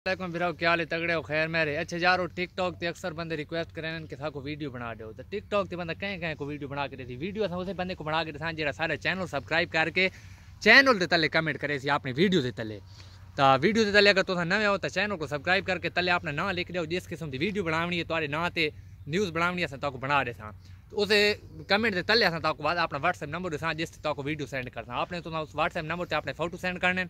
फिर क्या हाल है तगड़े हो खैर मेरे अच्छा यार टिकटॉक ते अक्सर बंदे रिक्वेस्ट करें कि साको वीडियो बना दो तो टिकटॉक ते बंदा कहीं कहीं को वीडियो बना के देती वीडियो अस उस बंदे को बना के दसा जो सारे चैनल सब्सक्राइब करके चैनल के तले कमेंट करे अपनी वीडियो के तले तो वीडियो के तले अगर तुम नवे हो तो चैनल को सब्सक्राइब करके तले अपना नाम लिख दो जिस किस्म की वीडियो बनानी है तुम्हारे नाम से न्यूज़ बनानी अस बना दे तो उस कमेंट के तले अस बाद अपना व्हाट्सएप नंबर दसा जिस वीडियो सेंड करना आपने तो उस व्हाट्सएप नंबर से अपने फोटो सेंड करने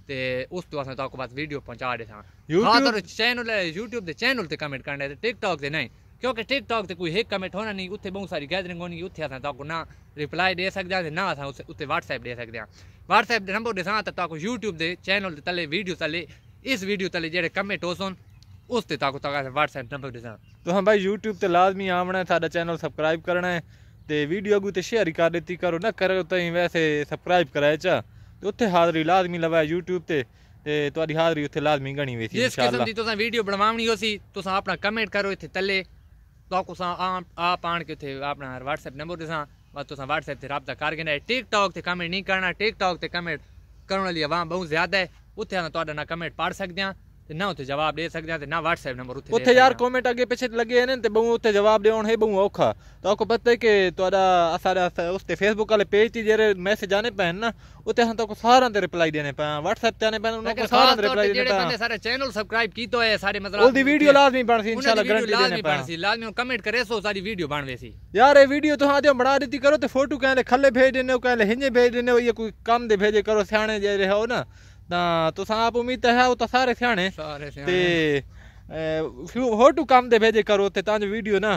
ते उस तो अस बस वीडियो पहुंचा दे हाँ चैनल यूट्यूब के चैनल से कमेंट करने टिकटॉक से नहीं क्योंकि टिकटॉक से कोई एक कमेंट होना नहीं उत्थे बहुत सारी गैदरिंग होनी उत्थे अस ना रिप्लाई दे सकते हैं ना अस उत्थे व्हाट्सएप दे सकते हैं व्हाट्सएप नंबर दसा तो यूट्यूब के चैनल तले वीडियो तले इस वीडियो तले जेडे कमेंट हो सन उस ते व्हाट्सएप नंबर दसा तो हाँ भाई यूट्यूब ते लाजमी आना है साडा चैनल सब्सक्राइब करना है ते वीडियो अगू ते शेयर कर देती करो ना करो तो वैसे सब्सक्राइब कराए चा तो उत्थे हाजरी लाजमी लवाए यूट्यूब ते तुम्हारी हाजरी उत्थे लाजमी गणी वे जिस किस्म दी तुसा वीडियो बनवानी हो सी तुसा अपना कमेंट करो इत्थे तले तो आप आन के उत्थे अपना व्हाट्सएप नंबर दसा बस तुसा व्हाट्सएप ते राब्ता कर गए टिकटॉक ते कमेंट नहीं करना टिकटॉक ते कमेंट करने वाली आवाम बहुत ज्यादा है उत्थे अस तुहाडा ना कमेंट पढ़ सकते हैं ना उत्थे जवाब दे सकते हैं ना व्हाट्सएप नंबर उत्थे यार कमेंट अगे पीछे लगे हैं ते बहु उत्थे जवाब देण है बहु औखा तो आपको पता है कि तोड़ा सारा उसते फेसबुक वाले पेज ती जेरे मैसेज आने पैन ना उत्ते हम तो सारा दे रिप्लाई देने पे व्हाट्सएप ते आने पैन उनको सारा दे रिप्लाई देने पे बंदे सारे चैनल सब्सक्राइब कीतो है सारे मतलब ओदी वीडियो लाजमी बनसी इंशाल्लाह गारंटी देने पे लाजमी कमेंट करे सो सारी वीडियो बनवे सी यार ये वीडियो तो हां बना देती करो ते फोटो कहले खल्ले भेज देने कहले हिंजे भेज देने ये कोई काम दे भेजे करो सियाणे जे रहे हो ना तो आप उम्मीद है वो तो सारे सियाणे ते फोटो काम दे भेजे करो ते तां जो वीडियो ना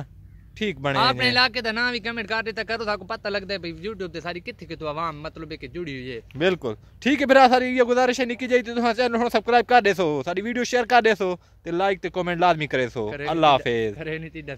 ठीक बने आपने इलाके दा नाम भी कमेंट कर देता करो ताको पता लगदा है भाई YouTube ते सारी किथे कितो आवाम मतलब है कि जुड़ी हुई है बिल्कुल ठीक है फिर सारी ये गुजारिश है निकी जाई तो चैनल सब्सक्राइब कर देसो सारी वीडियो शेयर कर देसो ते लाइक ते कमेंट लाजमी करे सो अल्लाह हाफिज।